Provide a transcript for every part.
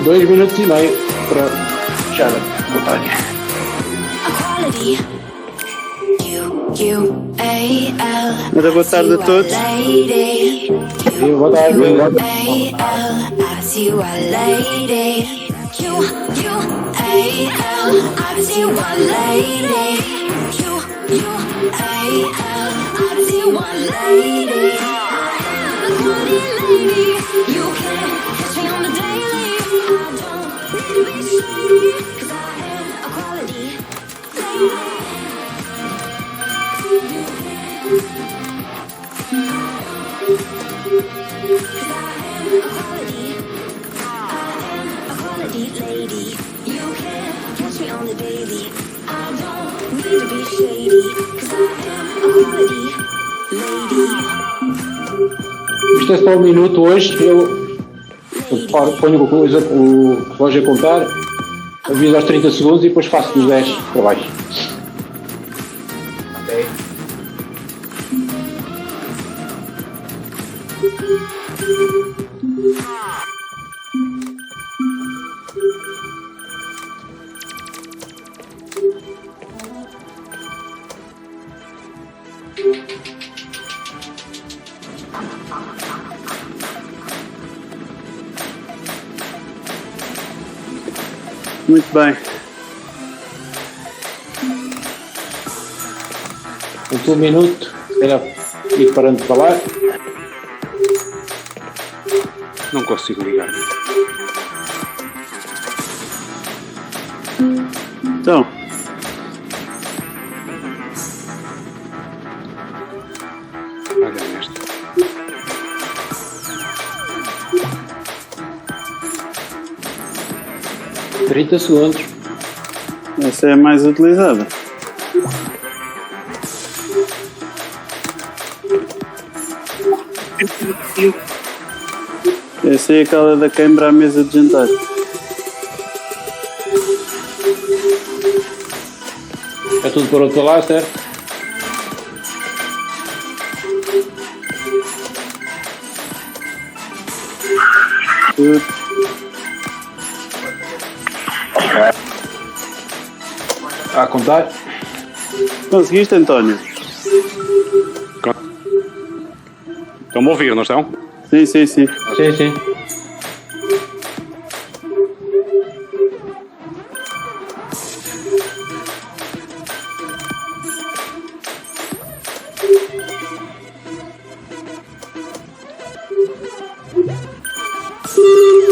Dois minutos e meio para fechar a batalha. Ora, boa tarde a todos. Boa tarde. Isto é só um minuto hoje. Eu ponho o relógio a contar, aviso aos 30 segundos e depois faço os 10 para baixo. Ok. Muito bem. Último minuto, era ir parando de falar. Não consigo ligar. Então. Olha esta. Trinta segundos. Essa é a mais utilizada. Essa é aquela da queimbra à mesa de jantar. É tudo por outro lado, certo? Tudo. A contar? Conseguiste, António? Estão-me a ouvir, não estão? Sim, sim, sim. Sim, sim.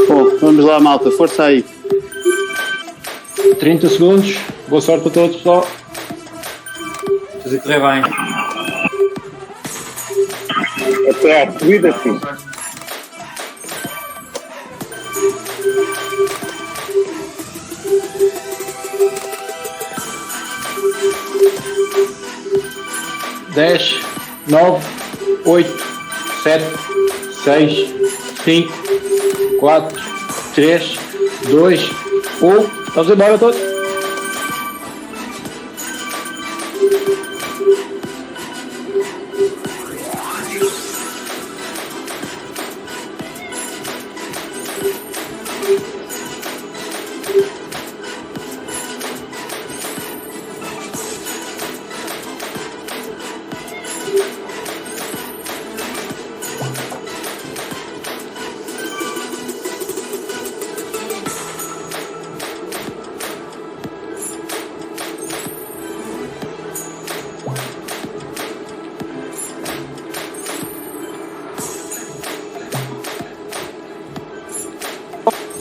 Bom, vamos lá, malta. Força aí. 30 segundos. Boa sorte para todos, pessoal. Fazer correr bem. Até à corrida, sim. Dez, 9, 8, 7, 6, 5, 4, 3, 2, 1. Vamos embora todos.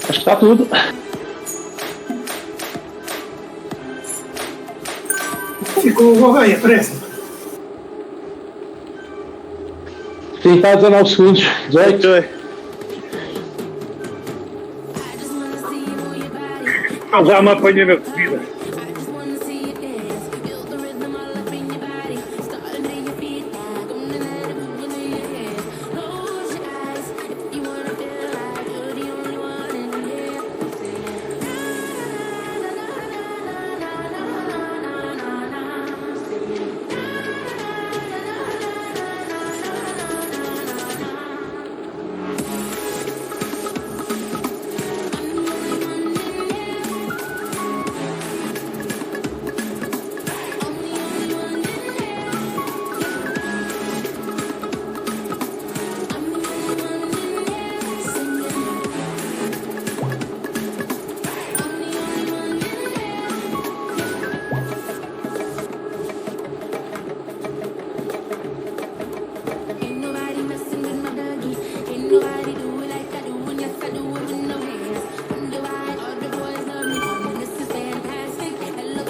Acho que está tudo. Ficou o Gouveia, parece. Sim, está a 19 segundos. 18. Não, já me apanha na corrida.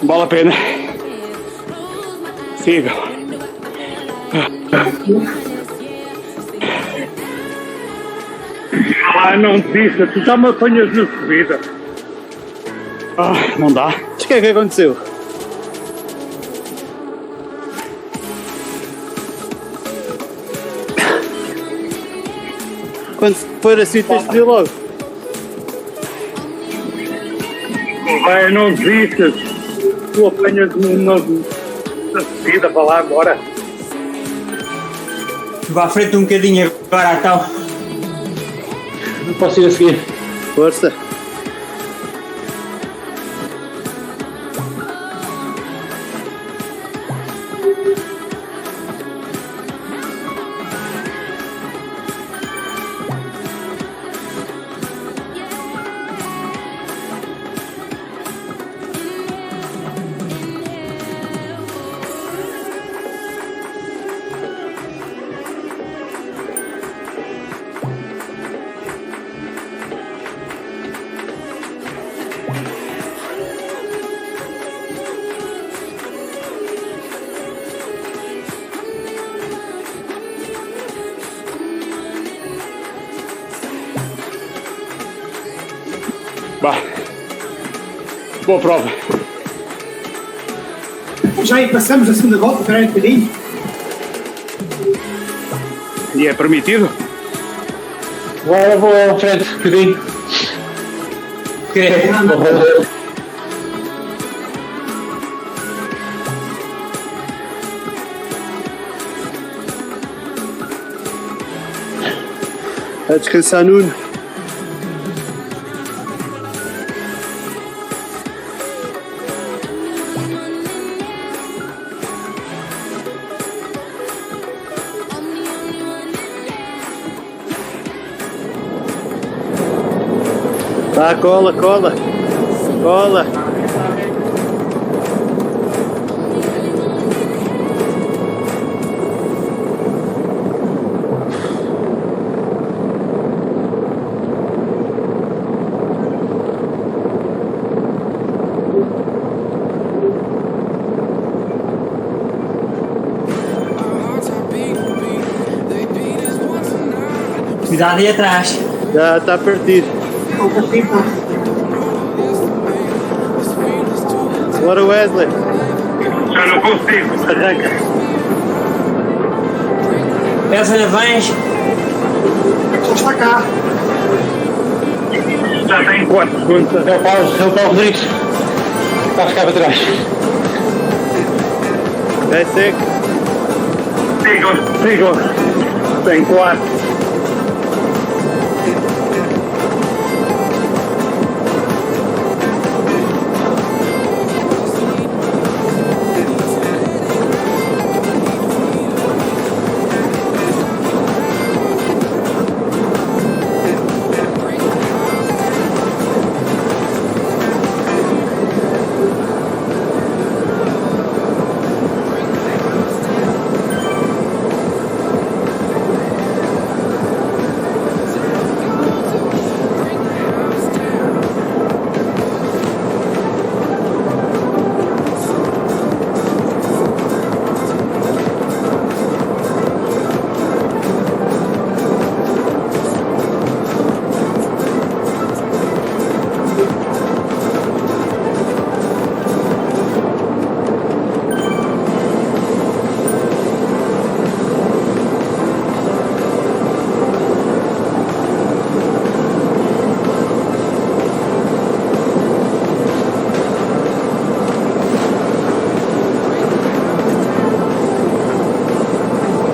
Vale a pena. Sigam. Não desista, tu já me apanhas na subida. Não dá. Mas o que é que aconteceu? Quando for assim tens de dizer logo. Vai, não desistas. Tu apanhas-me na subida para lá agora. Vá à frente um bocadinho agora, então. Não posso ir a seguir. Força. Bah. Boa prova. Já aí passamos a segunda volta, espera aí um bocadinho. E é permitido? Agora vou à frente, um bocadinho. A descansar, Nuno. Tá, cola, cola. Cola. Cuidado aí atrás. Já está a partir. Bora, Wesley. Já não consigo. Arranca. Essa vens. Já está cá. Já tem 4 segundos. É o Paulo Rodrigues. Está a ficar para trás. Vai seco. Sigam. Tem 4.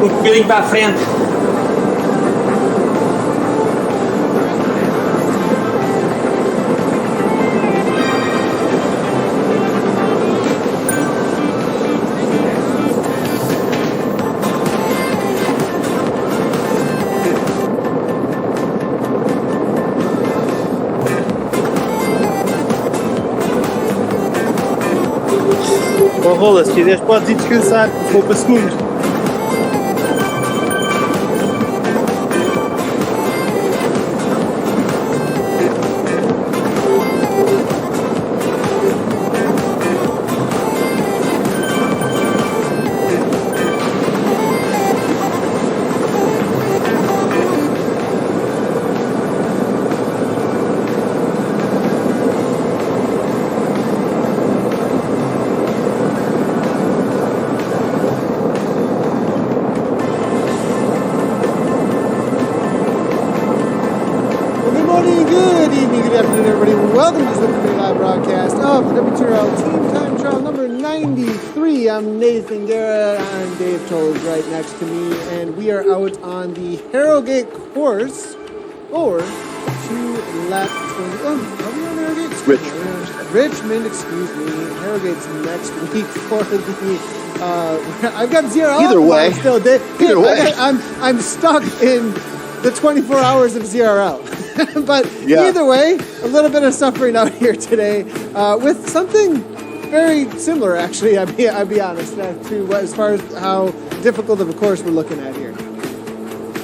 Um bocadinho para a frente. Ó, Rola, se quiseres podes ir descansar, se for para segundos. afternoon, everybody. Welcome to the live broadcast of the WTRL Team Time Trial number 93. I'm Nathan Garrett. I'm Dave Toles right next to me, and we are out on the Harrogate course for 2 laps. Are we on Harrogate? Richmond, excuse me. Harrogate's next week for the. I've got ZRL. Either way. Still, Either way. I'm stuck in the 24 hours of ZRL. But either way, a little bit of suffering out here today with something very similar, actually. I'll be honest, as far as how difficult of a course we're looking at here.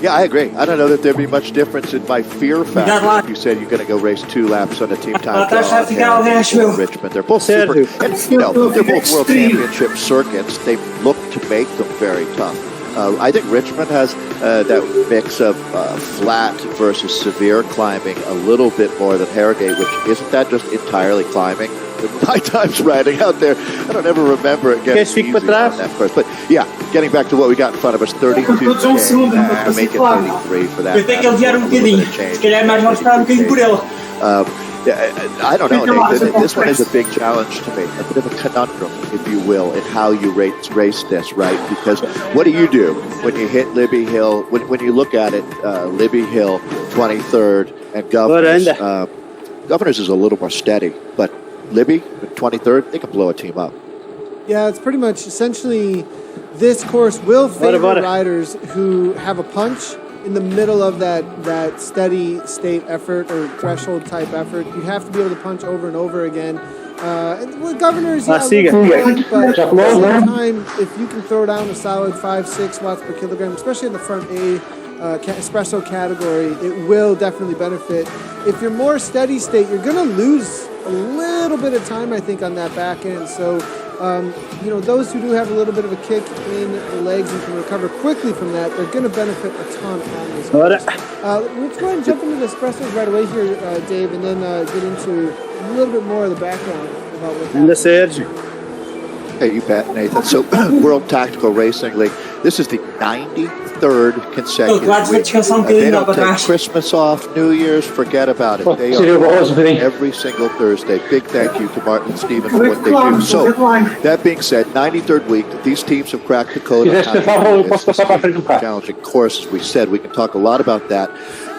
Yeah, I agree. I don't know that there'd be much difference in my fear factor if you said you're going to go race 2 laps on a team time trial in Richmond. They're both super, and they're both World Championship circuits. They look to make them very tough. I think Richmond has that mix of flat versus severe climbing a little bit more than Harrogate, which isn't that just entirely climbing? My times riding out there, I don't ever remember it getting easy on that course. But yeah, getting back to what we got in front of us, 32K, make it 33 for that. I don't know, Nathan. This one is a big challenge to me, a bit of a conundrum, if you will, in how you race this, right? Because what do you do when you hit Libby Hill? When you look at it, Libby Hill, 23rd, and Governors. Governors is a little more steady, but Libby, 23rd, they can blow a team up. Yeah, it's pretty much essentially this course will favor riders who have a punch in the middle of that steady state effort or threshold type effort. You have to be able to punch over and over again. With Governors, but at the same time, if you can throw down a solid 5-6 watts per kilogram, especially in the front A espresso category, it will definitely benefit. If you're more steady state, you're going to lose a little bit of time, I think, on that back end. So, those who do have a little bit of a kick in the legs and can recover quickly from that, they're going to benefit a ton on this course. Let's go ahead and jump into the espressos right away here, Dave, and then get into a little bit more of the background about what happened. Hey, you bet, Nathan. So, World Tactical Racing League, this is the 93rd consecutive week. They don't take Christmas off, New Year's, forget about it. They are every single Thursday. Big thank you to Martin and Stephen for what they do. So, that being said, 93rd week, these teams have cracked the code on how to do this challenging course. As we said, we can talk a lot about that.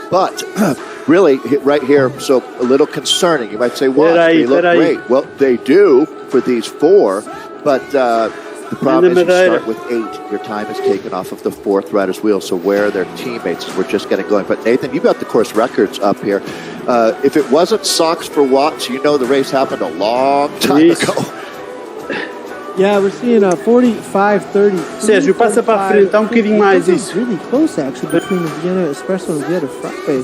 But really, right here, so a little concerning. You might say, well, they look great. Well, they do for these 4. But the problem is you start with 8. Your time is taken off of the 4th rider's wheel. So where are their teammates? We're just getting going. But Nathan, you've got the course records up here. If it wasn't socks for watts, the race happened a long time ago. Yeah, we're seeing a 45-30. Sérgio, passa para frente, tá bocadinho mais isso. Really close, actually, between the Vienna Espresso and Vienna Frappe.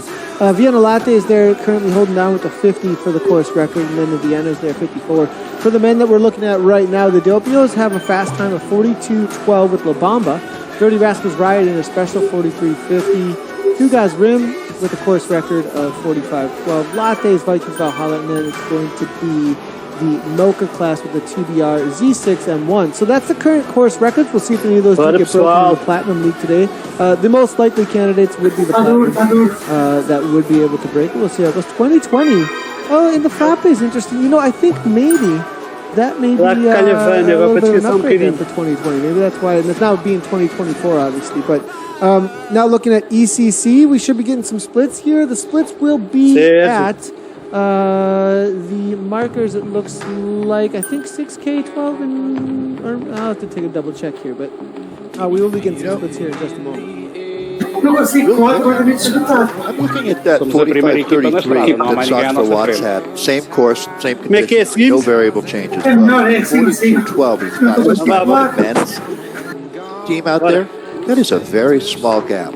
Vienna Latte is there currently holding down with a 50 for the course record, and then the Vienna is there 54. For the men that we're looking at right now, the Dopios have a fast time of 42.12 with La Bamba. Dirty Rascals Riot in a special 43.50. Two Guys Rim with a course record of 45.12. Lattes Vikings Valhalla, and then it's going to be the Mocha class with the TBR Z6 M1. So that's the current course records. We'll see if any of those do get broken in the Platinum League today. The most likely candidates would be the Platinum that would be able to break it. We'll see how it goes. 2020. Oh, and the Frappe is interesting. I think maybe that may be a little bit of an upgrade then for 2020. Maybe that's why. And it's now being 2024, obviously. But now looking at ECC, we should be getting some splits here. The splits will be at the markers. It looks like, I think 6K 12, or I'll have to take a double check here, but we will be getting some splits here in just a moment. I'm looking at that 45-33 that Socks for Watts had. Same course, same conditions, no variable changes. 42-12. He's got the men's team out there. That is a very small gap,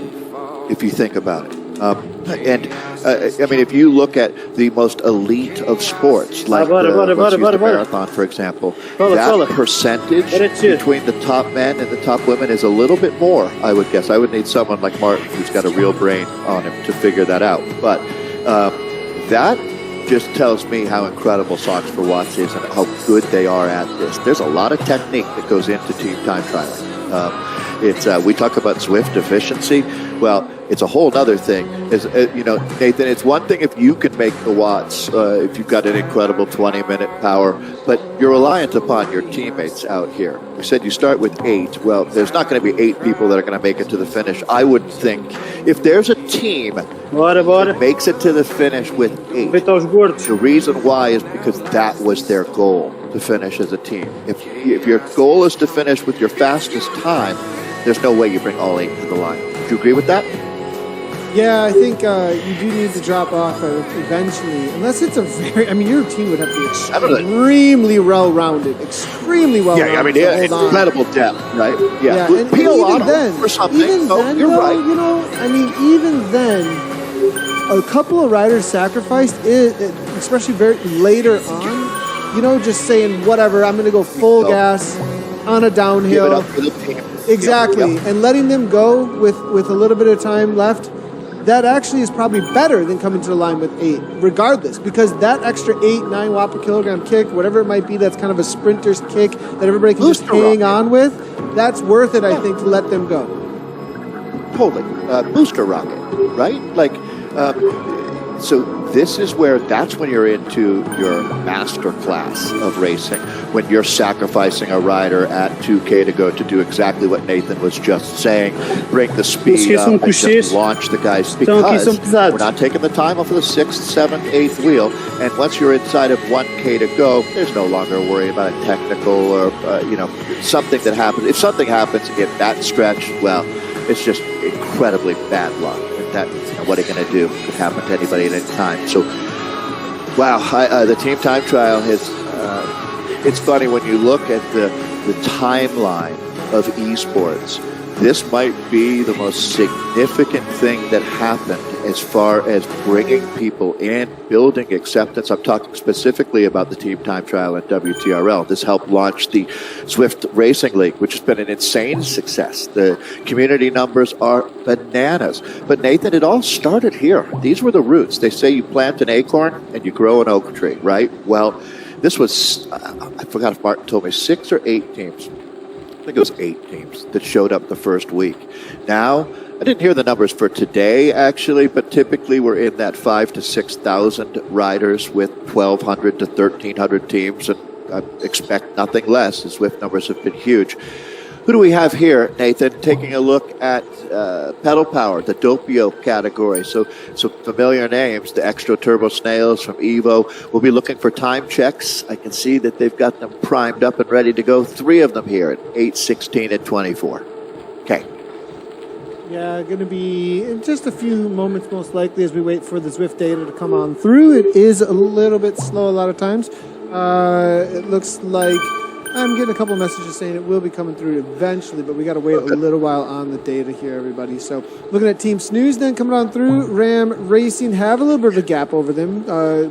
if you think about it. If you look at the most elite of sports, like the marathon, for example, that percentage between the top men and the top women is a little bit more, I would guess. I would need someone like Martin who's got a real brain on him to figure that out. But that just tells me how incredible Socks for Watts is and how good they are at this. There's a lot of technique that goes into team time trialing. We talk about Zwift efficiency. Well, It's a whole other thing. Nathan, it's one thing if you can make the watts, if you've got an incredible 20-minute power, but you're reliant upon your teammates out here. You said you start with 8. Well, there's not going to be 8 people that are going to make it to the finish. I would think if there's a team that makes it to the finish with 8, the reason why is because that was their goal, to finish as a team. If your goal is to finish with your fastest time, there's no way you bring all 8 to the line. Do you agree with that? Yeah, I think you do need to drop off eventually, unless it's a very. I mean, your team would have to be extremely well-rounded, extremely well-rounded. Yeah, I mean, incredible depth, right? Yeah, and even then, or something. Even then, you're right. Even then, a couple of riders sacrificed, especially very later on. Just saying, whatever, I'm going to go full gas on a downhill. Give it up for the team. Exactly, Yep. and letting them go with a little bit of time left. That actually is probably better than coming to the line with 8, regardless, because that extra 8-9 watt per kilogram kick, whatever it might be, that's kind of a sprinter's kick that everybody can just hang on with, that's worth it, I think, to let them go. Totally. Booster rocket, right? So this is that's when you're into your master class of racing, when you're sacrificing a rider at 2K to go to do exactly what Nathan was just saying, bring the speed up and just launch the guys, because we're not taking the time off of the 6th, 7th, 8th wheel, and once you're inside of 1K to go, there's no longer a worry about a technical or, something that happens. If something happens in that stretch, well, it's just incredibly bad luck. What are you going to do? It could happen to anybody at any time. So, wow, the team time trial it's funny when you look at the timeline of esports. This might be the most significant thing that happened as far as bringing people in, building acceptance. I'm talking specifically about the team time trial at WTRL. This helped launch the Zwift Racing League, which has been an insane success. The community numbers are bananas. But Nathan, it all started here. These were the roots. They say you plant an acorn and you grow an oak tree, right? Well, this was, I forgot if Martin told me, 6 or 8 teams. I think it was 8 teams that showed up the first week. Now, I didn't hear the numbers for today, actually, but typically we're in that 5,000 to 6,000 riders with 1,200 to 1,300 teams, and I expect nothing less. The Zwift numbers have been huge. Who do we have here, Nathan? Taking a look at pedal power, the Doppio category. So familiar names, the Extra Turbo Snails from Evo. We'll be looking for time checks. I can see that they've got them primed up and ready to go. 3 of them here at 8, 16, and 24. Okay. Yeah, going to be in just a few moments, most likely, as we wait for the Zwift data to come on through. It is a little bit slow a lot of times. It looks like I'm getting a couple of messages saying it will be coming through eventually, but we got to wait a little while on the data here, everybody. So looking at Team Snooze then coming on through. Ram Racing have a little bit of a gap over them,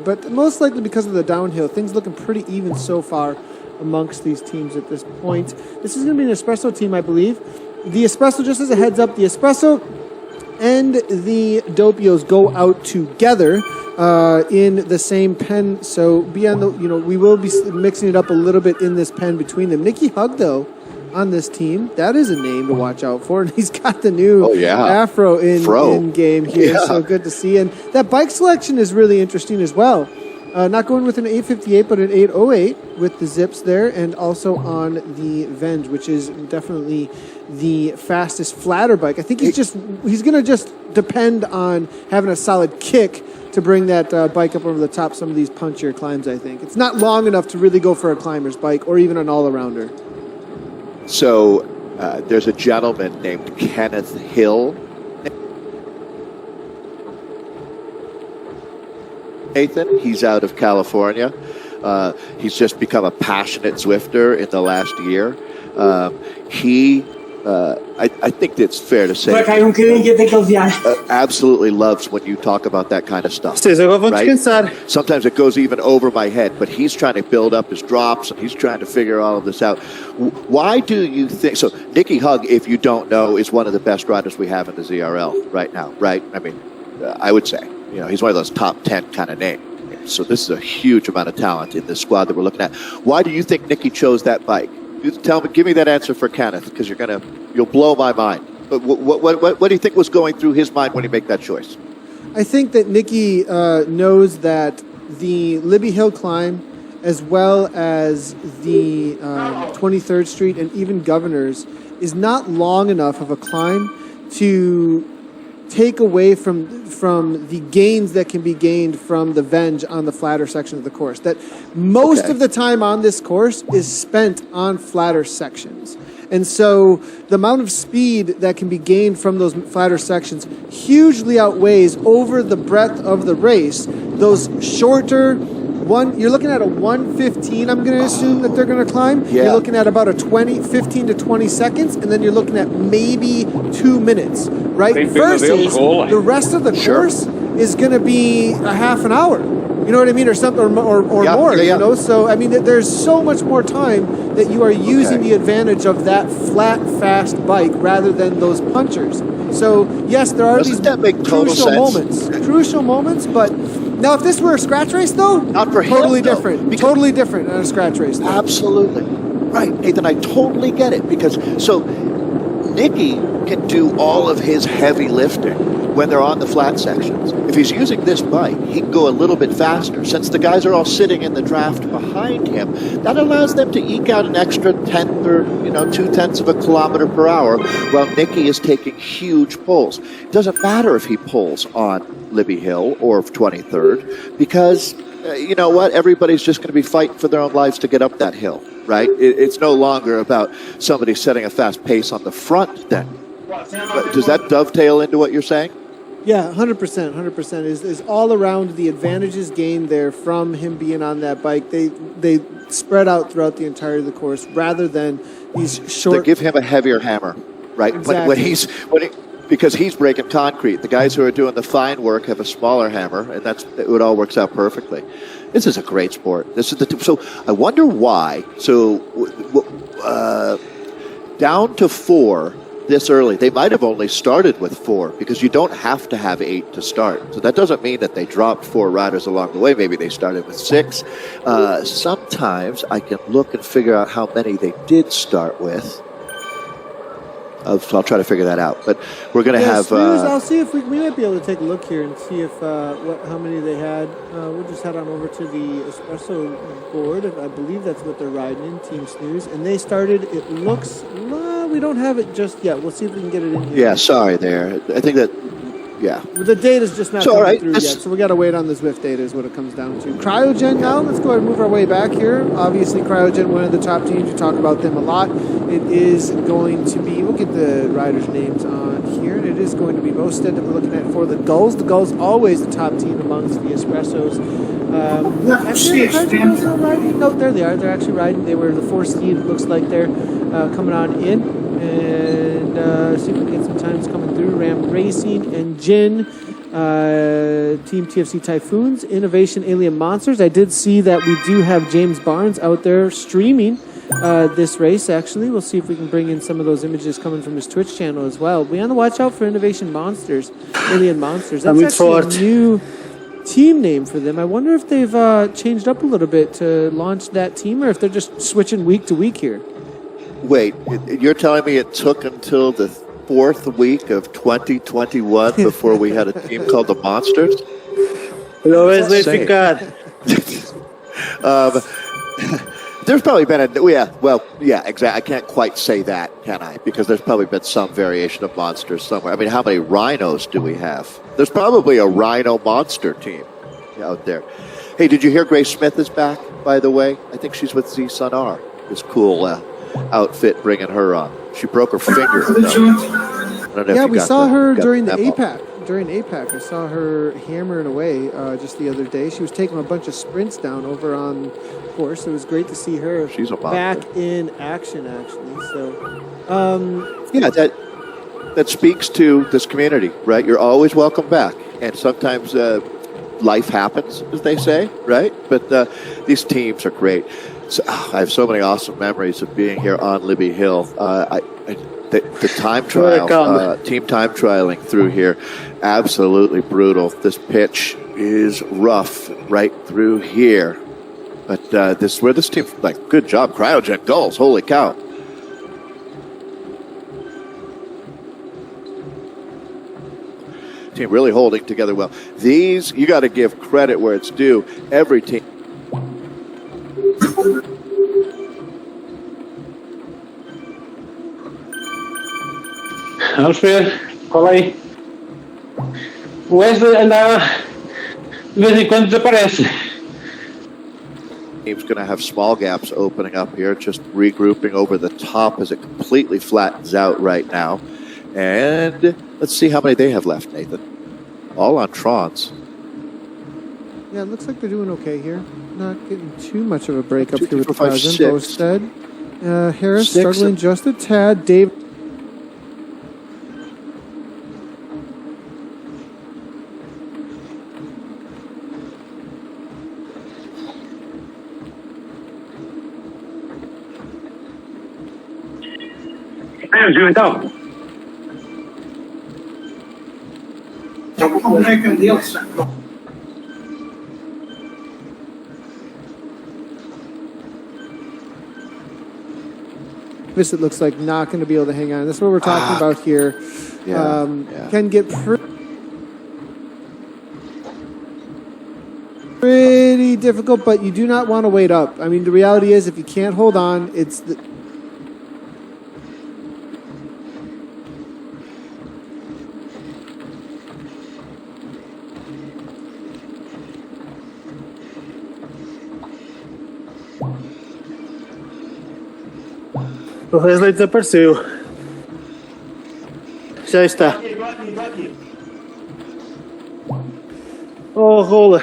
but most likely because of the downhill. Things looking pretty even so far amongst these teams at this point. This is going to be an Espresso team, I believe. The Espresso, just as a heads up, the Espresso and the Doppios go out together in the same pen. So be on the, we will be mixing it up a little bit in this pen between them. Nicky Hug, though, on this team, that is a name to watch out for. And he's got the new Afro in game here. Yeah. So good to see. And that bike selection is really interesting as well. Not going with an 858, but an 808 with the zips there, and also on the Venge, which is definitely the fastest flatter bike. I think he's going to just depend on having a solid kick to bring that bike up over the top some of these punchier climbs, I think. It's not long enough to really go for a climber's bike or even an all-arounder. So there's a gentleman named Kenneth Hill. Nathan, he's out of California. He's just become a passionate Zwifter in the last year. I think it's fair to say absolutely loves when you talk about that kind of stuff. Right? Sometimes it goes even over my head, but he's trying to build up his drops and he's trying to figure all of this out. Why do you think so? Nicky Hug, if you don't know, is one of the best riders we have in the ZRL right now, right? I mean, I would say, he's one of those top 10 kind of names. So this is a huge amount of talent in this squad that we're looking at. Why do you think Nicky chose that bike? Give me that answer for Kenneth, because you'll blow my mind. What do you think was going through his mind when he made that choice? I think that Nicky knows that the Libby Hill climb, as well as the 23rd Street and even Governor's, is not long enough of a climb to take away from the gains that can be gained from the venge on the flatter section of the course. That most of the time on this course is spent on flatter sections. And so the amount of speed that can be gained from those flatter sections hugely outweighs over the breadth of the race those shorter you're looking at a 1:15, I'm going to assume that they're going to climb. Yeah. You're looking at about a 15 to 20 seconds, and then you're looking at maybe 2 minutes, right? Versus the rest of the course is going to be a half an hour. You know what I mean? Or something, or more, you know? So, I mean, there's so much more time that you are using the advantage of that flat, fast bike rather than those punchers. So, yes, there are these crucial moments, but now if this were a scratch race, though, not for totally him, different. Because totally different than a scratch race. Though. Absolutely. Right, Nathan, I totally get it. Because, so, Nicky can do all of his heavy lifting when they're on the flat sections. If he's using this bike, he can go a little bit faster. Since the guys are all sitting in the draft behind him, that allows them to eke out an extra 10th or 0.2 of a kilometer per hour while Nicky is taking huge pulls. It doesn't matter if he pulls on Libby Hill or 23rd because, you know what, everybody's just going to be fighting for their own lives to get up that hill, right? It's no longer about somebody setting a fast pace on the front then. But does that dovetail into what you're saying? Yeah, 100% is all around the advantages gained there from him being on that bike. They spread out throughout the entirety of the course rather than these short. They give him a heavier hammer, right? Exactly. Because he's breaking concrete. The guys who are doing the fine work have a smaller hammer, and it all works out perfectly. This is a great sport. So I wonder why. So down to 4. This early. They might have only started with 4 because you don't have to have 8 to start. So that doesn't mean that they dropped 4 riders along the way. Maybe they started with 6. Sometimes I can look and figure out how many they did start with. I'll try to figure that out. But we're going to have... I'll see if we might be able to take a look here and see if how many they had. We'll just head on over to the espresso board. I believe that's what they're riding in, Team Snooze. And they started, it looks... we don't have it just yet. We'll see if we can get it in here. Yeah, sorry there. I think that... Yeah. The data's just not coming through yet, so we got to wait on the Zwift data is what it comes down to. Cryogen now, let's go ahead and move our way back here. Obviously, Cryogen, one of the top teams. We talk about them a lot. It is going to be, we'll get the riders' names on here. It is going to be Mosted that we're looking at for the Gulls. The Gulls always the top team amongst the Espressos. No, there they are. They're actually riding. They were the 4 seed. It looks like they're coming on in. And see if we can get some times coming through. Ram Racing and Jin, Team TFC Typhoons, Innovation Alien Monsters. I did see that we do have James Barnes out there streaming this race, actually. We'll see if we can bring in some of those images coming from his Twitch channel as well. Be on the watch out for Innovation Monsters, Alien Monsters. That's actually a new team name for them. I wonder if they've changed up a little bit to launch that team or if they're just switching week to week here. Wait, you're telling me it took until the 4th week of 2021 before we had a team called the Monsters? There's probably been exactly. I can't quite say that, can I? Because there's probably been some variation of Monsters somewhere. I mean, how many rhinos do we have? There's probably a rhino monster team out there. Hey, did you hear Grace Smith is back, by the way? I think she's with Z Sun R. This cool outfit bringing her on. She broke her finger. We saw her during the APAC. During APAC, I saw her hammering away just the other day. She was taking a bunch of sprints down over on course. It was great to see her back in action, actually. So, that speaks to this community, right? You're always welcome back, and sometimes life happens, as they say, right? But these teams are great. So, I have so many awesome memories of being here on Libby Hill. The time trial, team time trialing through here, absolutely brutal. This pitch is rough right through here. But this is where this team, good job, Cryogen Gulls, holy cow. team really holding together well. These, you got to give credit where it's due. Every team. Vamos ver, cola aí. O Wesley anda, de vez em quando desaparece. Team's going to have small gaps opening up here, just regrouping over the top as it completely flattens out right now. And let's see how many they have left, Nathan. All on Trons. Yeah, it looks like they're doing okay here. Not getting too much of a breakup here with the 5, present. 6. Bosted. Harris 6. struggling just a tad. Dave. Então. O recorde deles. This, it looks like, not going to be able to hang on. That's what we're talking about here. Can get pretty difficult, but you do not want to wait up. I mean, the reality is, if you can't hold on, it's the... O Wesley desapareceu. Já está. Oh, rola.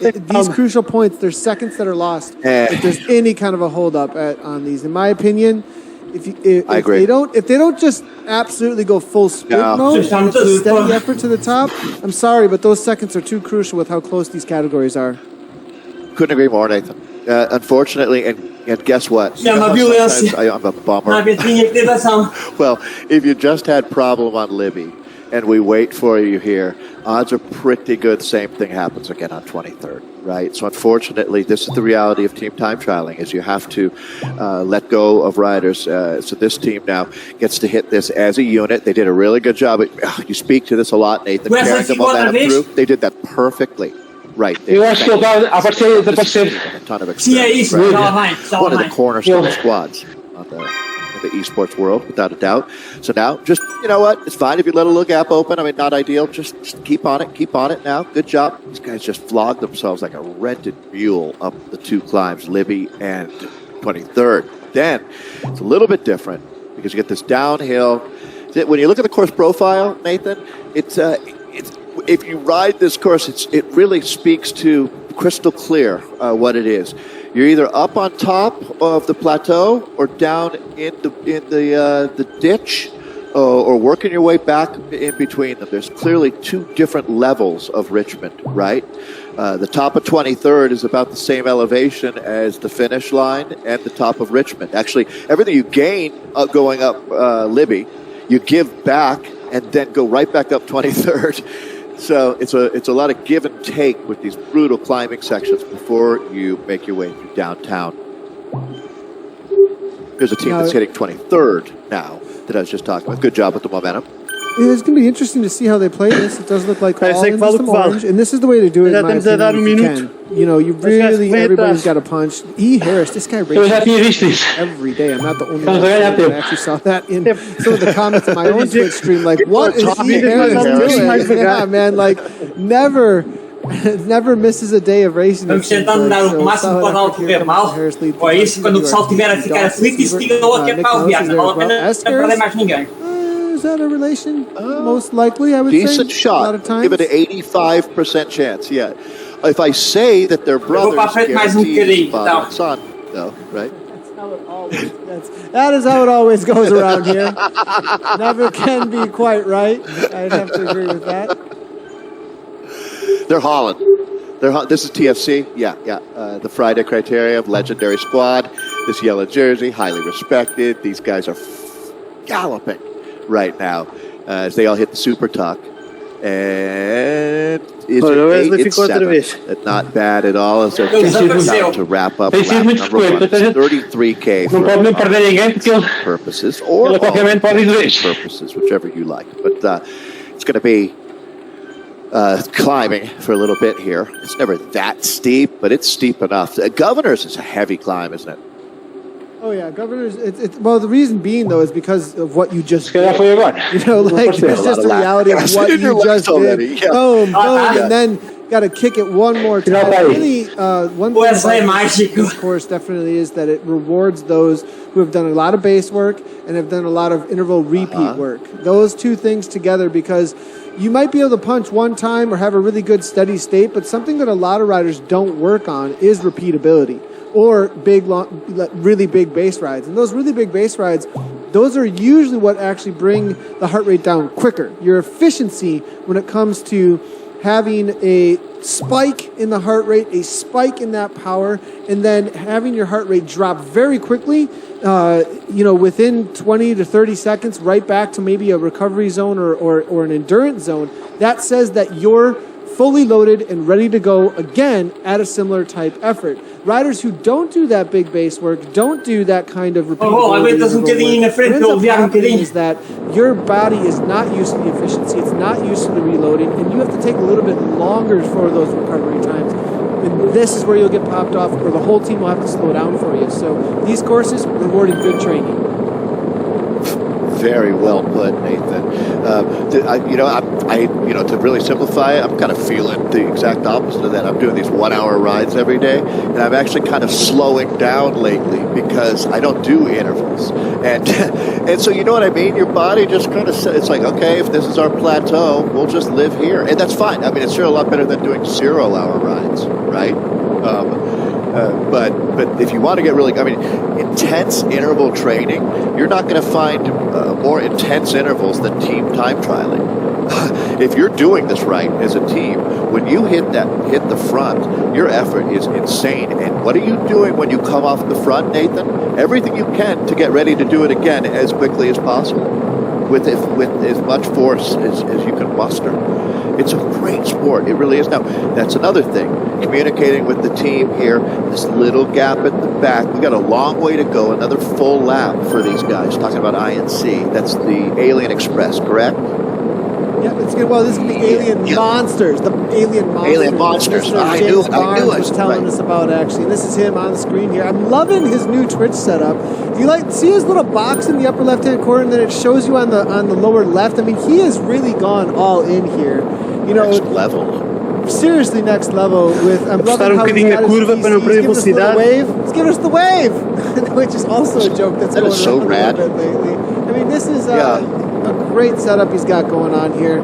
These crucial points, there's seconds that are lost if there's any kind of a hold up on these. In my opinion, if they don't just absolutely go full sprint mode, and it's a steady effort to the top, I'm sorry, but those seconds are too crucial with how close these categories are. Couldn't agree more, Nathan. Unfortunately, and guess what? I'm a bummer. Well, if you just had problem on Libby and we wait for you here, odds are pretty good same thing happens again on 23rd, right? So unfortunately, this is the reality of team time trialing, is you have to let go of riders. So this team now gets to hit this as a unit. They did a really good job. You speak to this a lot, Nathan, carrying the momentum through. They did that perfectly. Right. Eu acho que ele está a aparecer. Sim, é isso. One of the cornerstone squads on the esports world, without a doubt. So now, just, you know what? It's fine if you let a little gap open. I mean, not ideal. Just keep on it now. Good job. These guys just flogged themselves like a rented mule up the two climbs, Libby and 23rd. Then, it's a little bit different because you get this downhill. When you look at the course profile, Nathan, it's if you ride this course, it really speaks to crystal clear what it is. You're either up on top of the plateau or down in the ditch, or working your way back in between them. There's clearly two different levels of Richmond, right? The top of 23rd is about the same elevation as the finish line and the top of Richmond. Actually, everything you gain going up Libby, you give back and then go right back up 23rd. So it's a lot of give and take with these brutal climbing sections before you make your way through downtown. There's a team that's hitting 23rd now that I was just talking about. Good job with the momentum. It's going to be interesting to see how they play this. It does look like all in system orange, and this is the way to do it, in my opinion, you know, you really, everybody's got a punch. Harris, this guy races every day. I'm not the only one that actually saw that in some of the comments on my own Twitch stream. Like, what is Harris doing? Yeah, man, like, never misses a day of racing. Vamos tentando dar o máximo para não correr mal. Ou é isso, quando o pessoal estiver a ficar aflito, isso diga logo que é para aliviar. Não vale a pena perder mais ninguém. Is that a relation? Most likely, I would say. Decent shot. A lot of times. Give it an 85% chance, yeah. If I say that they're brothers, guaranteed father and son, though, right? That is how it always goes around here. Never can be quite right. I'd have to agree with that. They're Holland. This is TFC, yeah. The Friday criteria of legendary squad. This yellow jersey, highly respected. These guys are galloping right now as they all hit the super tuck. And it's 8 and 7. Not bad at all as they're about to wrap up lap number 1. 33K for purposes or purposes, whichever you like. But it's going to be climbing for a little bit here. It's never that steep, but it's steep enough. Governors is a heavy climb, isn't it? Oh yeah, Governors. Well, the reason being though is because of what you just did. You know, like it's just the reality of what you just did. Yeah. Boom, and then got to kick it one more time. Really, one thing about this course definitely is that it rewards those who have done a lot of base work and have done a lot of interval repeat work. Those two things together, because you might be able to punch one time or have a really good steady state, but something that a lot of riders don't work on is repeatability or really big base rides. And those really big base rides, those are usually what actually bring the heart rate down quicker. Your efficiency when it comes to having a spike in the heart rate, a spike in that power, and then having your heart rate drop very quickly, within 20 to 30 seconds, right back to maybe a recovery zone or an endurance zone, that says that you're fully loaded and ready to go again at a similar type effort. Riders who don't do that big base work, don't do that kind of repeatability, is that your body is not used to the efficiency, it's not used to the reloading, and you have to take a little bit longer for those recovery times. And this is where you'll get popped off, or the whole team will have to slow down for you. So these courses rewarding good training. Very well put, Nathan. To really simplify it, I'm kind of feeling the exact opposite of that. I'm doing these 1 hour rides every day, and I'm actually kind of slowing down lately because I don't do intervals. And so, you know what I mean? Your body just kind of says, it's like, okay, if this is our plateau, we'll just live here. And that's fine. I mean, it's sure a lot better than doing 0 hour rides, right? But if you want to get really, intense interval training, you're not going to find more intense intervals than team time trialing. If you're doing this right as a team, when you hit the front, your effort is insane. And what are you doing when you come off the front, Nathan? Everything you can to get ready to do it again as quickly as possible, with as much force as you can muster. It's a great sport. It really is. Now, that's another thing. Communicating with the team here, this little gap at the back. We got a long way to go, another full lap for these guys. Talking about INC. That's the Alien Express, correct? Yeah, it's good. Well, this is the Alien Monsters. The Alien Monsters. Alien Monsters. I knew it. Was telling us about, actually. This is him on the screen here. I'm loving his new Twitch setup. Do you see his little box in the upper left-hand corner, and then it shows you on the lower left? I mean, he has really gone all in here. Next level. Seriously, next level. I'm loving how he's got his wave. He's giving us the wave, which is also a joke that's going so on rad. a little bit lately. I mean, this is a great setup he's got going on here.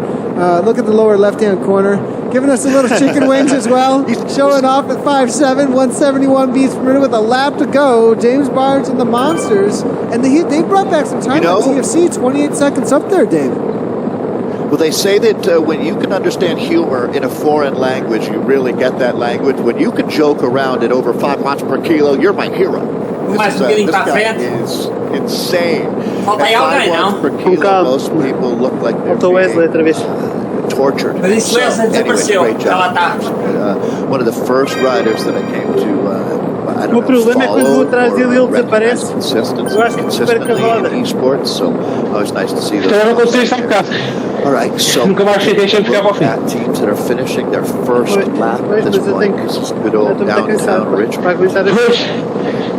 Look at the lower left-hand corner, giving us a little chicken wings as well. Showing off at 5'7", 171 beats per minute with a lap to go. James Barnes and the Monsters, and they brought back some time on TFC. 28 seconds up there, Dave. Well, they say that when you can understand humor in a foreign language, you really get that language. When you can joke around at over 5 watts per kilo, you're my hero. This guy is insane. At 5 watts per kilo, most people look like they're being tortured. So, anyway, great job. One of the first riders that I came to follow, recognize consistently in esports, so always nice to see those. All right, so at teams that are finishing their first lap at this point. This is good old downtown Richmond.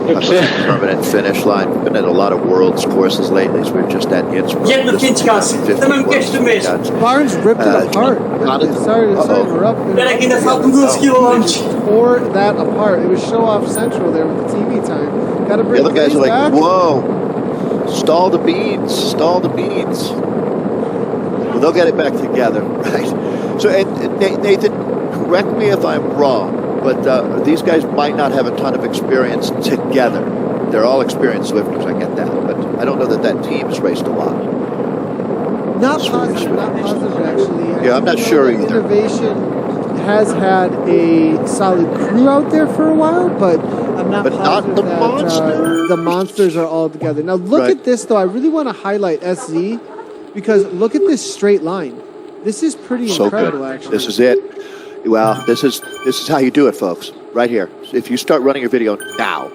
Permanent finish line. Been at a lot of Worlds courses lately, so we're just at Innsbruck. Barnes ripped it apart. Sorry to interrupt. Tore that apart. It was show off central there with the TV time. Got to bring the other guys are like, back. Whoa, stall the beans, stall the beans. Well, they'll get it back together, right? So, and Nathan, correct me if I'm wrong, but these guys might not have a ton of experience together. They're all experienced Swifters, I get that, but I don't know that team's raced a lot. Not positive, actually. Yeah, I'm not sure either. Innovation has had a solid crew out there for a while, but I'm not positive that the Monsters are all together. Now, look at this, though. I really want to highlight SZ, because look at this straight line. This is pretty incredible, actually. This is it. Well, this is how you do it, folks. Right here. If you start running your video now,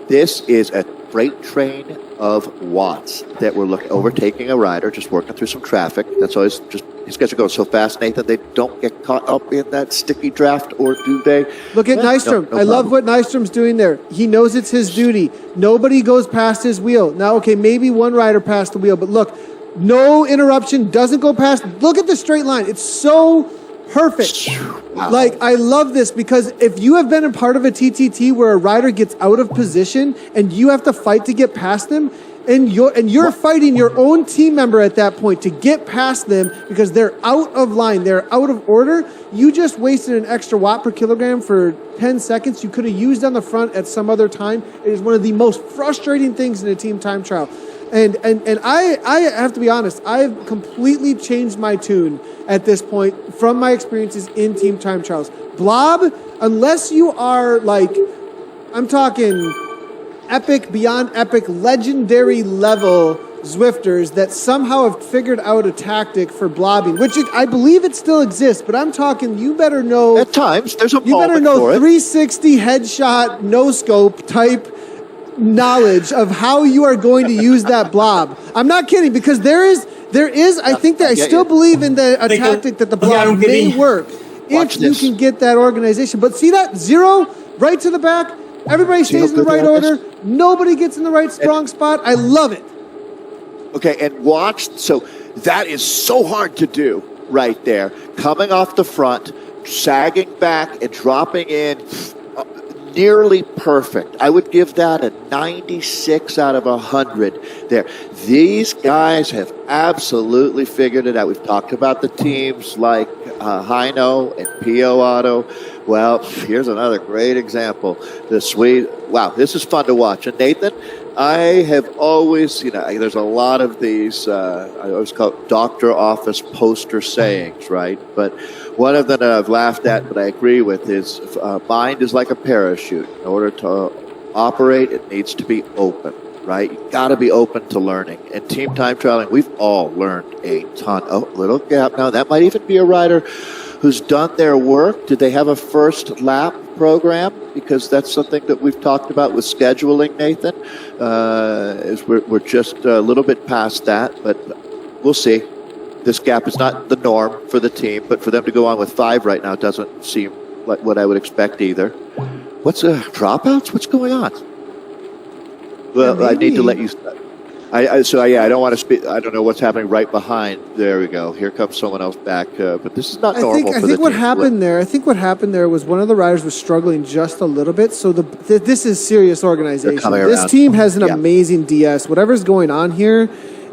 This is a freight train of watts that we're overtaking a rider, just working through some traffic. That's always just, these guys are going so fast, Nathan, they don't get caught up in that sticky draft, or do they? Look at Nystrom. I love what Nystrom's doing there. He knows it's his duty. Nobody goes past his wheel. Now, okay, maybe one rider passed the wheel, but look, no interruption, doesn't go past. Look at the straight line. It's so perfect. Wow. Like, I love this, because if you have been a part of a TTT where a rider gets out of position and you have to fight to get past them, and you're fighting your own team member at that point to get past them because they're out of line, they're out of order, you just wasted an extra watt per kilogram for 10 seconds you could have used on the front at some other time. It is one of the most frustrating things in a team time trial. And I have to be honest, I've completely changed my tune at this point from my experiences in team time trials. Blob, unless you are like, I'm talking epic, beyond epic, legendary level Zwifters that somehow have figured out a tactic for blobbing, which I believe it still exists, but I'm talking, you better know. At times, there's a you better know 360 headshot, no scope type knowledge of how you are going to use that blob. I'm not kidding, because there is I think that I still believe in a tactic that the blob may work if you can get that organization. But see that zero right to the back, everybody stays in the right order, nobody gets in the right strong spot. I love it. Okay, and watch, so that is so hard to do right there. Coming off the front, sagging back and dropping in, nearly perfect. I would give that a 96 out of 100 there. These guys have absolutely figured it out. We've talked about the teams like Heino and Pio Auto. Well, here's another great example. The Swede. Wow, this is fun to watch. And Nathan, I have always, there's a lot of these, I always call it doctor office poster sayings, right? But one of them that I've laughed at, but I agree with, is mind is like a parachute. In order to operate, it needs to be open, right? You got to be open to learning. And team time trialing, we've all learned a ton. Oh, little gap now. That might even be a rider who's done their work. Did they have a first lap program? Because that's something that we've talked about with scheduling, Nathan. Is we're just a little bit past that, but we'll see. This gap is not the norm for the team, but for them to go on with 5 right now doesn't seem like what I would expect either. What's dropouts? What's going on? Well, I need to let you. I don't want to speak. I don't know what's happening right behind. There we go. Here comes someone else back. But this is not normal. I think what happened there. I think what happened there was one of the riders was struggling just a little bit. So this is serious organization. This team has an amazing DS. Whatever's going on here,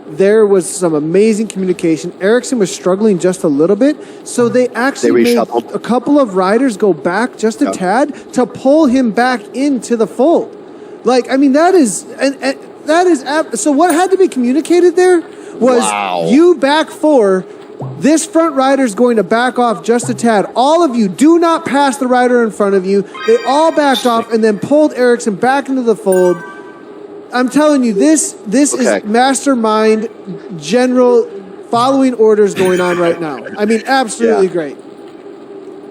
there was some amazing communication. Ericsson was struggling just a little bit, so they actually made a couple of riders go back just a tad to pull him back into the fold. Like, I mean, that is so what had to be communicated there was you back 4, this front rider's going to back off just a tad. All of you do not pass the rider in front of you. They all backed off and then pulled Ericsson back into the fold. I'm telling you, this is mastermind, general following orders going on right now. I mean, absolutely great.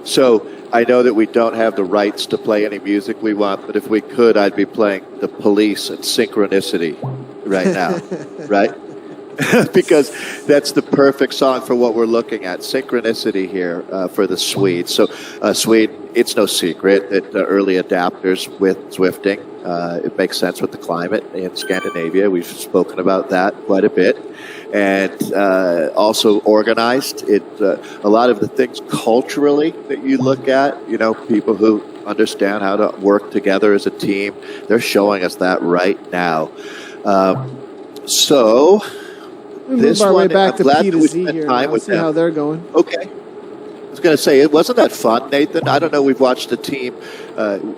So I know that we don't have the rights to play any music we want, but if we could, I'd be playing The Police and Synchronicity right now, right? Because that's the perfect song for what we're looking at. Synchronicity here for the Swedes. So Sweden, it's no secret that early adapters with Zwifting, it makes sense with the climate in Scandinavia. We've spoken about that quite a bit. And also organized. A lot of the things culturally that you look at, people who understand how to work together as a team, they're showing us that right now. This move our way back I'm to P to Z here. Let's see how they're going. Okay. I was going to say, wasn't that fun, Nathan? I don't know. We've watched the team.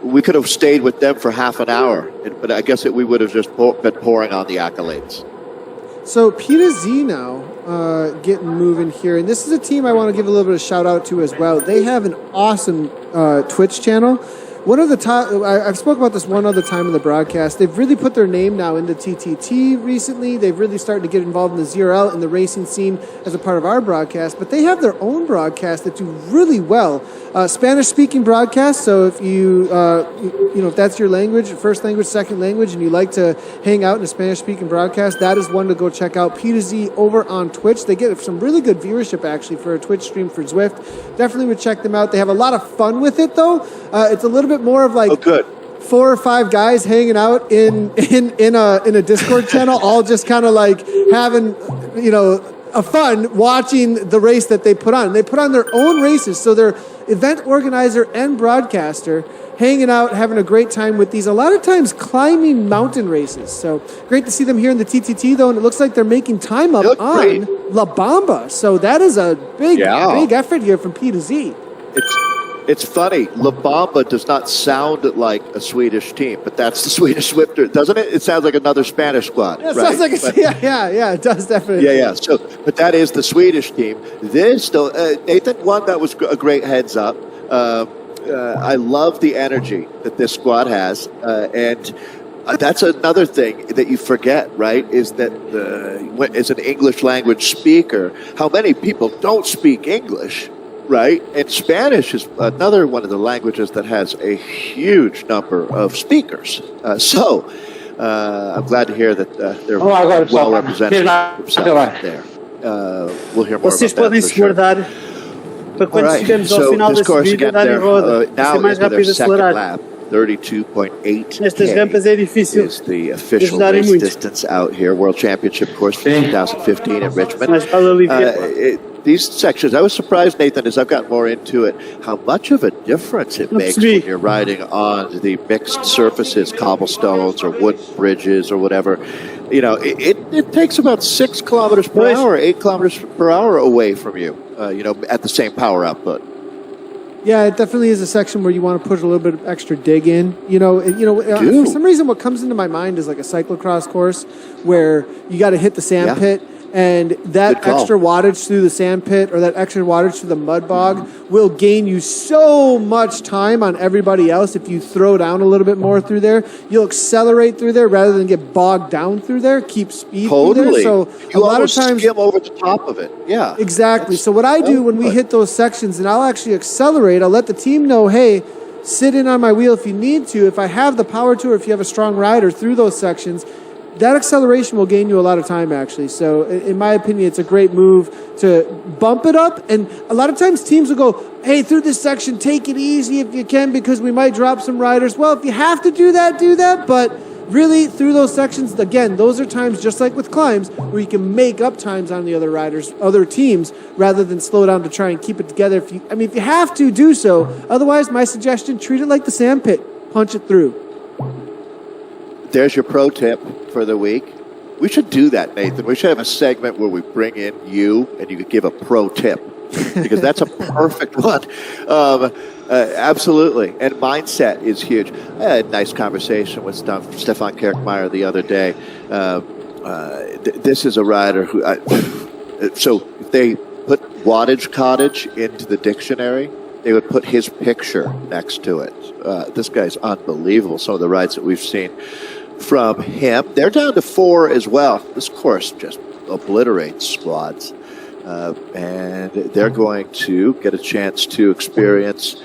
We could have stayed with them for half an hour, but I guess we would have just been pouring on the accolades. So P to Z now getting moving here. And this is a team I want to give a little bit of shout out to as well. They have an awesome Twitch channel one of the top, I've spoken about this one other time in the broadcast. They've really put their name now into TTT recently. They've really started to get involved in the ZRL and the racing scene as a part of our broadcast. But they have their own broadcasts that do really well. Spanish-speaking broadcasts. So if you if that's your language, first language, second language, and you like to hang out in a Spanish-speaking broadcast, that is one to go check out. P to Z over on Twitch. They get some really good viewership actually for a Twitch stream for Zwift. Definitely would check them out. They have a lot of fun with it though. It's a little bit more of like 4 or 5 guys hanging out in a Discord channel, all just kind of like having a fun watching the race that they put on. They put on their own races, so they're event organizer and broadcaster hanging out, having a great time with these, a lot of times climbing mountain races. So great to see them here in the TTT, though, and it looks like they're making time up on La Bamba. So that is a big effort here from P to Z. It's funny. La Bamba does not sound like a Swedish team, but that's the Swedish Swifter, doesn't it? It sounds like another Spanish squad. Yeah, it sounds like it does definitely. Yeah. So, but that is the Swedish team. This, though, Nathan, one that was a great heads up. I love the energy that this squad has, and that's another thing that you forget, right? Is that as an English language speaker, how many people don't speak English? Right, and Spanish is another one of the languages that has a huge number of speakers. So I'm glad to hear that they're well represented themselves there. We'll hear more Vocês about podem that se guardar para quando chegarmos ao final deste vídeo dar em roda. Vai ser mais rápido acelerar. 32.8 Nestas rampas é difícil is the official race distance out here. World Championship course for 2015 in Richmond. Mas vale aliviar. These sections, I was surprised, Nathan, as I've gotten more into it, how much of a difference it makes when you're riding on the mixed surfaces, cobblestones or wooden bridges or whatever. It takes about 6 kilometers per hour, 8 kilometers per hour away from you, at the same power output. Yeah, it definitely is a section where you want to put a little bit of extra dig in. For some reason, what comes into my mind is like a cyclocross course where you got to hit the sand pit. And that extra wattage through the sand pit or that extra wattage through the mud bog will gain you so much time on everybody else if you throw down a little bit more through there. You'll accelerate through there rather than get bogged down through there, keep speed through there. So you a lot of times skim over the top of it. Yeah. Exactly. So what I do when we hit those sections, and I'll actually accelerate, I'll let the team know, hey, sit in on my wheel if you need to. If I have the power to, or if you have a strong rider through those sections, that acceleration will gain you a lot of time, actually. So, in my opinion, it's a great move to bump it up. And a lot of times teams will go, hey, through this section, take it easy if you can because we might drop some riders. Well, if you have to do that, do that. But really, through those sections, again, those are times, just like with climbs, where you can make up times on the other riders, other teams, rather than slow down to try and keep it together. If you have to, do so. Otherwise, my suggestion, treat it like the sand pit. Punch it through. There's your pro tip for the week. We should do that, Nathan. We should have a segment where we bring in you and you could give a pro tip because that's a perfect one. Absolutely. And mindset is huge. I had a nice conversation with Stefan Kerkmeyer the other day. This is a rider who... so if they put wattage cottage into the dictionary, they would put his picture next to it. This guy's unbelievable. Some of the rides that we've seen from him. They're down to 4 as well. This course just obliterates squads. And they're going to get a chance to experience...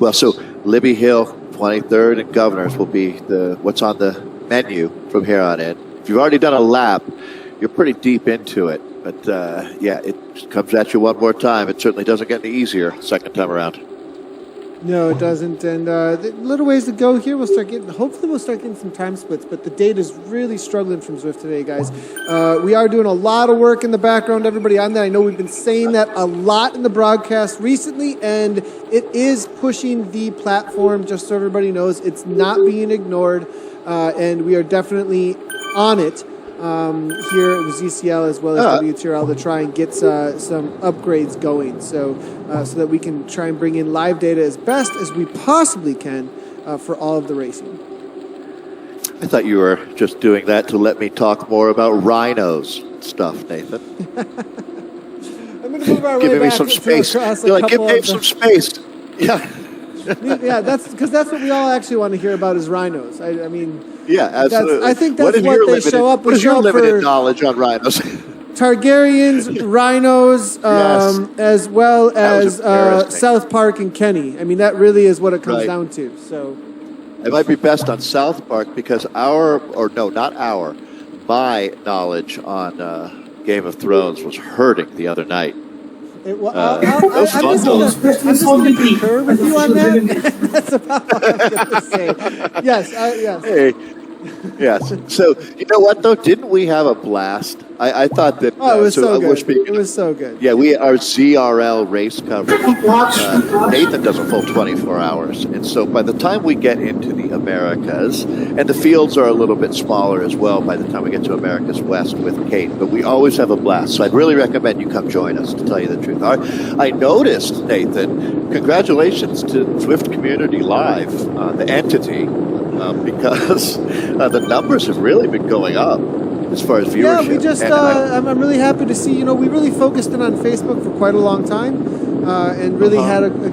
Well, so Libby Hill, 23rd, and Governors will be what's on the menu from here on in. If you've already done a lap, you're pretty deep into it. But, it comes at you one more time. It certainly doesn't get any easier second time around. No, it doesn't. And little ways to go here. Hopefully we'll start getting some time splits, but the data's really struggling from Zwift today, guys. We are doing a lot of work in the background, everybody on that. I know we've been saying that a lot in the broadcast recently, and it is pushing the platform, just so everybody knows. It's not being ignored, and we are definitely on it. Here with ZCL as well as WTRL to try and get some upgrades going, so that we can try and bring in live data as best as we possibly can for all of the racing. I thought you were just doing that to let me talk more about rhinos stuff, Nathan. I'm going to move our way giving back me some space. You're like, give Dave some space. Yeah. Yeah, that's what we all actually want to hear about is rhinos. I mean, yeah, absolutely. I think that's what they show up. What is your limited knowledge on rhinos? Targaryens, rhinos, as well as South Park and Kenny. I mean, that really is what it comes down to. So it might be best on South Park because my knowledge on Game of Thrones was hurting the other night. I'm just going to concur with you on that. That's about all I'm going to say. Yes, yes. Hey. Yes. So, you know what, though? Didn't we have a blast? I thought that... it was so good. It was so good. Yeah, our ZRL race coverage, Nathan does a full 24 hours. And so by the time we get into the Americas, and the fields are a little bit smaller as well by the time we get to America's West with Kate, but we always have a blast. So I'd really recommend you come join us, to tell you the truth. I noticed, Nathan, congratulations to Zwift Community Live, the entity, because the numbers have really been going up as far as viewership. Yeah, we just, I'm really happy to see, we really focused in on Facebook for quite a long time and really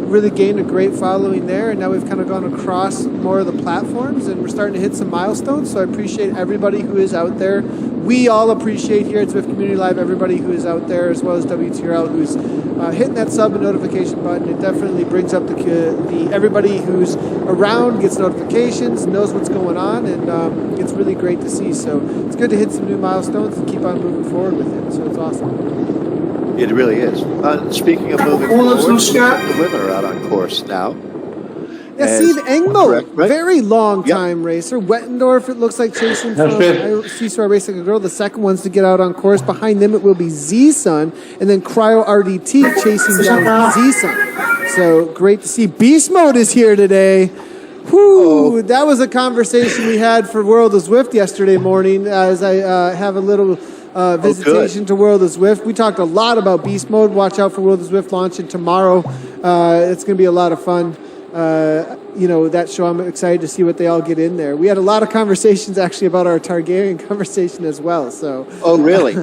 really gained a great following there. And now we've kind of gone across more of the platforms and we're starting to hit some milestones. So I appreciate everybody who is out there. We all appreciate here at Zwift Community Live everybody who is out there, as well as WTRL who's hitting that sub and notification button. It definitely brings up the everybody who's around, gets notifications, knows what's going on, and it's really great to see. So it's good to hit some new milestones and keep on moving forward with it. So it's awesome. It really is. Speaking of moving forward, the women are out on course now. Yeah, see, the Engmo, very long time racer. Wettendorf, it looks like chasing from Seesaw Racing a Girl. The second one's to get out on course. Behind them, it will be Z-Sun, and then Cryo RDT chasing down Z-Sun. So great to see. Beast Mode is here today. Whew, that was a conversation we had for World of Zwift yesterday morning as I have a little visitation to World of Zwift. We talked a lot about Beast Mode. Watch out for World of Zwift launching tomorrow. It's going to be a lot of fun. That show, I'm excited to see what they all get in there. We had a lot of conversations actually about our Targaryen conversation as well. So. Oh, really?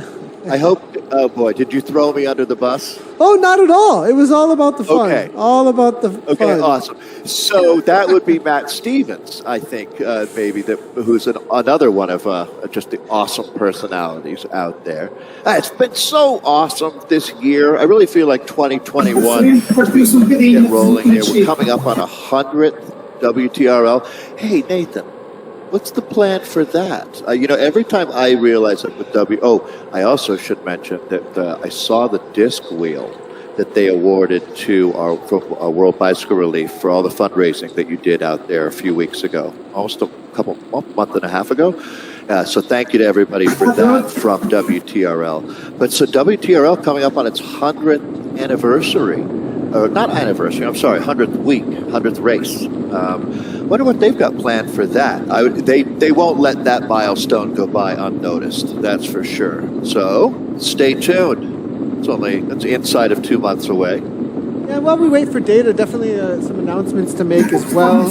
I hope. Oh boy, did you throw me under the bus? Oh, not at all. It was all about the fun. Okay. All about the fun. Okay, awesome. So that would be Matt Stevens, I think, maybe, who's another one of just the awesome personalities out there. It's been so awesome this year. I really feel like 2021 get rolling here. We're coming up on 100th WTRL. Hey, Nathan. What's the plan for that? Every time I realize it with I also should mention that I saw the disc wheel that they awarded to our World Bicycle Relief for all the fundraising that you did out there a few weeks ago, almost a month and a half ago. So thank you to everybody for that from WTRL. But so WTRL coming up on its 100th anniversary. Or not anniversary, I'm sorry, 100th week, 100th race. Wonder what they've got planned for that. They won't let that milestone go by unnoticed, that's for sure. So stay tuned. It's inside of 2 months away. Yeah, while we wait for data, definitely some announcements to make as well. We'll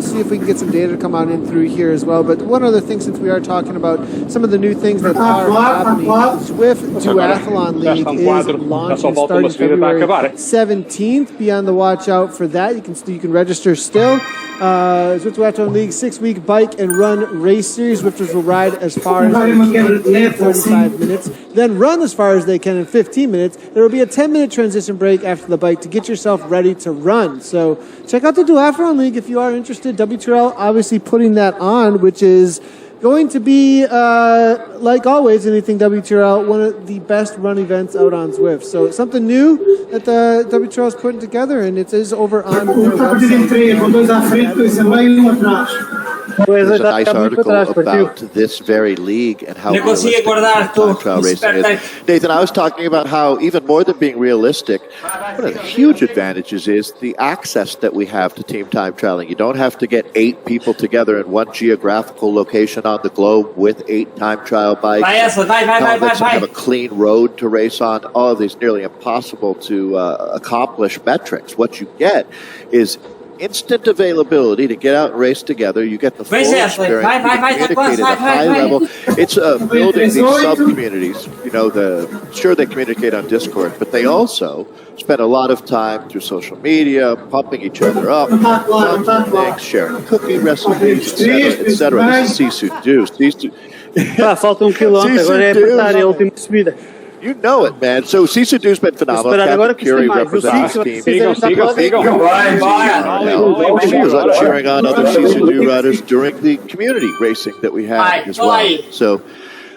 see if we can get some data to come on in through here as well. But one other thing, since we are talking about some of the new things that are happening, Zwift Duathlon League is launching starting February 17th. Be on the watch out for that. You can register still. Zwift Duathlon League 6-week bike and run race series. Zwifters will ride as far as they can in 35 minutes, then run as far as they can in 15 minutes. There will be a 10-minute transition break after the bike to get yourself ready to run. So check out the Duathlon League if you are interested. WTRL obviously putting that on, which is going to be, like always, anything WTRL, one of the best run events out on Zwift. So something new that the WTRL is putting together, and it is over on their website. There's a nice article about this very league and how realistic time trial racing is. Nathan, I was talking about how even more than being realistic, one of the huge advantages is the access that we have to team time trialing. You don't have to get 8 people together in one geographical location on the globe with 8 time trial bikes. Have a clean road to race on. All of these nearly impossible to accomplish metrics. What you get is instant availability to get out and race together. You get the full experience. You communicate at a high level. It's building these sub-communities. You know, sure they communicate on Discord, but they also spend a lot of time through social media, pumping each other up, things, sharing cooking recipes, etc. This is Sisu Deus. Falta quilômetro, agora é apertar a última subida. You know it, man. So Sisu Deus been phenomenal. Captain Curie represents his team. She was cheering on other Sisu Deus riders during the community racing that we had as well. So,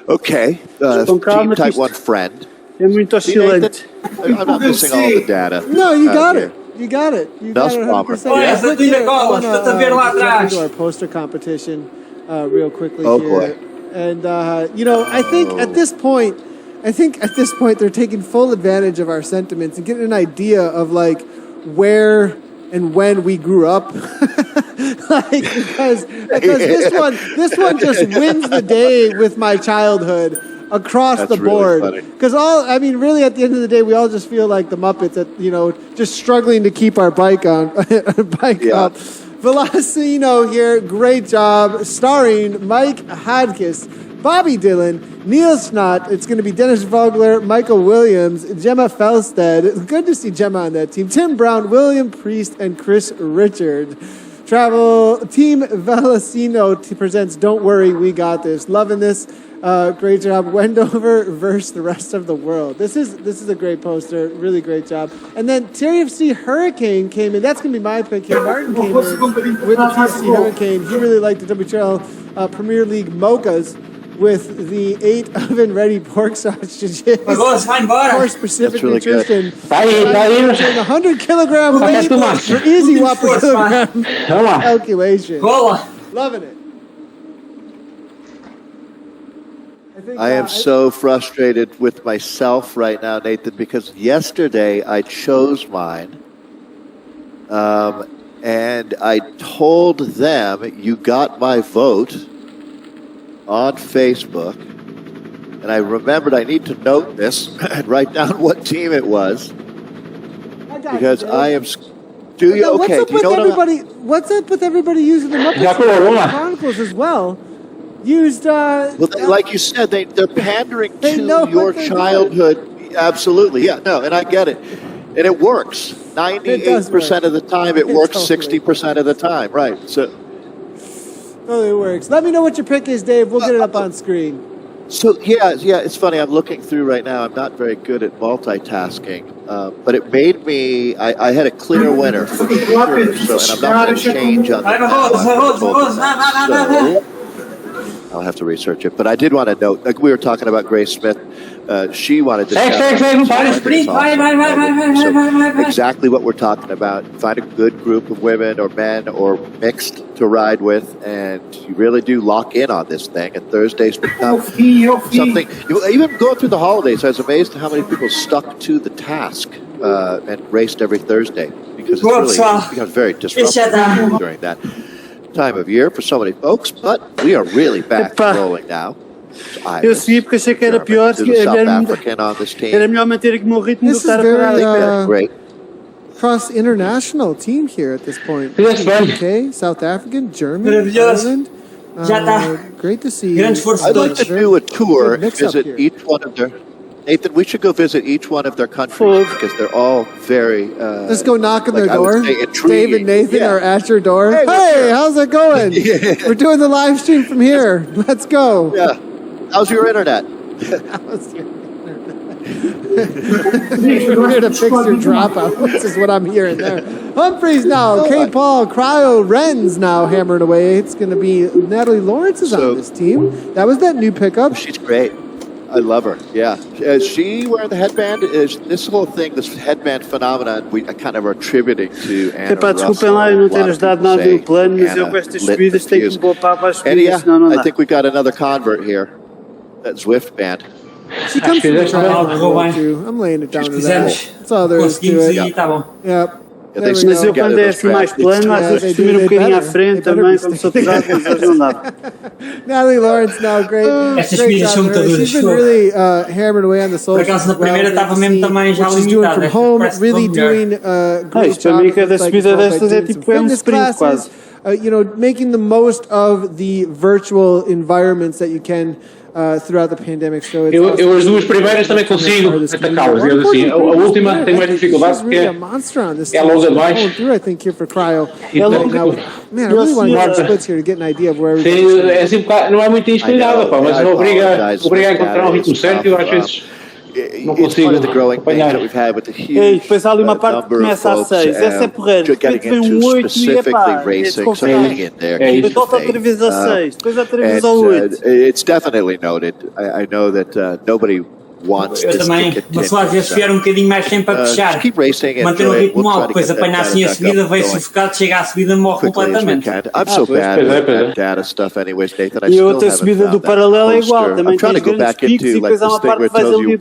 okay, team type 1 friend. É muito oscilante. I'm not missing all the data. No, you got it. You got it. You got it 100%. To our poster competition real quickly here. Boy. And, you know, I think at this point they're taking full advantage of our sentiments and getting an idea of like where and when we grew up. Like because this one just wins the day with my childhood across the board. Because really at the end of the day we all just feel like the Muppets that, you know, just struggling to keep our bike up. Velocino here, great job, starring Mike Hodges, Bobby Dillon, Neil Snott. It's going to be Dennis Vogler, Michael Williams, Gemma Felstead. Good to see Gemma on that team. Tim Brown, William Priest, and Chris Richard. Travel Team Velocino presents Don't Worry, We Got This. Loving this. Great job. Wendover versus the rest of the world. This is a great poster. Really great job. And then TFC Hurricane came in. That's going to be my pick here. Martin came in with the TFC Hurricane. He really liked the WTRL Premier League Mochas with the 8 oven-ready pork sausages. For specific nutrition. 100 kilogram weight for easy watt per kilogram calculation. Loving it. I am so frustrated with myself right now, Nathan, because yesterday I chose mine, and I told them you got my vote on Facebook, and I remembered I need to note this and write down what team it was, because I am... Do you? Okay. What's up with everybody using the Muppets Chronicles as well? Well, like you said, they're pandering to your childhood. Absolutely, yeah, no, and I get it, and it works. 98% of the time, it works. 60% of the time, right? So, it works. Let me know what your pick is, Dave. We'll get it up on screen. So yeah, it's funny. I'm looking through right now. I'm not very good at multitasking, but it made me. I had a clear winner for sure. So, and I'm not going to change on that. I'll have to research it, but I did want to note, like we were talking about Grace Smith, she wanted to exactly what we're talking about. Find a good group of women or men or mixed to ride with, and you really do lock in on this thing. And Thursdays become something. Even going through the holidays, I was amazed at how many people stuck to the task and raced every Thursday, because it becomes very disruptive during that time of year for so many folks, but we are really back rolling now. Eu segui porque achei que era pior, era melhor manter aqui o meu ritmo do que estar a parar. Great. Cross international team here at this point. UK, South African, German, Ireland. Great to see. I'd like to do a tour and visit each one of their... Nathan, we should go visit each one of their countries because they're all very... Let's go knock on their door. Dave and Nathan are at your door. Hey, how's it going? We're doing the live stream from here. Let's go. Yeah. How's your internet? How's your internet? We're here to fix your dropout. This is what I'm hearing there. Humphreys now. K. Paul, Cryo, Renz now hammering away. It's going to be Natalie Lawrence is on this team. That was that new pickup. She's great. I love her. Yeah. Is she wearing the headband? Is this whole thing, this headband phenomenon, we kind of are attributing to Anna desculpem lá eu não ter ajudado nada no plano, mas eu com estas subidas tenho que poupar para as subidas, senão não dá. I think we got another convert here. That Zwift band. She comes from the trial too. I'm laying it down to that. That's all there is to it. Yep. Mas eu quando é assim mais plano, às vezes costumo ir um bocadinho à frente também, como sou pesado, mas às vezes não dá. Natalie Lawrence now, great. Estas comidas são muito duras. She's been really hammering away on the social. Por acaso na primeira estava mesmo também já limitada. Really doing great isto para mim cada subida destas é tipo um sprint quase. You know, making the most of the virtual environments that you can throughout the pandemic. So eu as duas primeiras também consigo atacá-las, digamos assim. A última tem mais dificuldade porque é logo abaixo. I think here for cryo. Man, I really want to watch splits here to get an idea of where everybody's é assim, não é muito inspirada, pá, mas obriga a encontrar um ritmo certo e eu às vezes não consigo acompanhar. E depois há ali uma parte que começa a 6, essa é porreira, depois vem um 8 e é pá, depois volta outra vez a 6, depois outra vez ao 8. It's definitely noted. I know that nobody wants eu também, mas às vezes vier um bocadinho mais tempo a fechar, manter um ritmo alto, depois apanhar assim a subida, veio sufocado, chega à subida, morre completamente. I'm so bad at data stuff anyways, Nathan. E a outra subida do paralelo é igual, também tens grandes picos e depois há uma parte que vais ali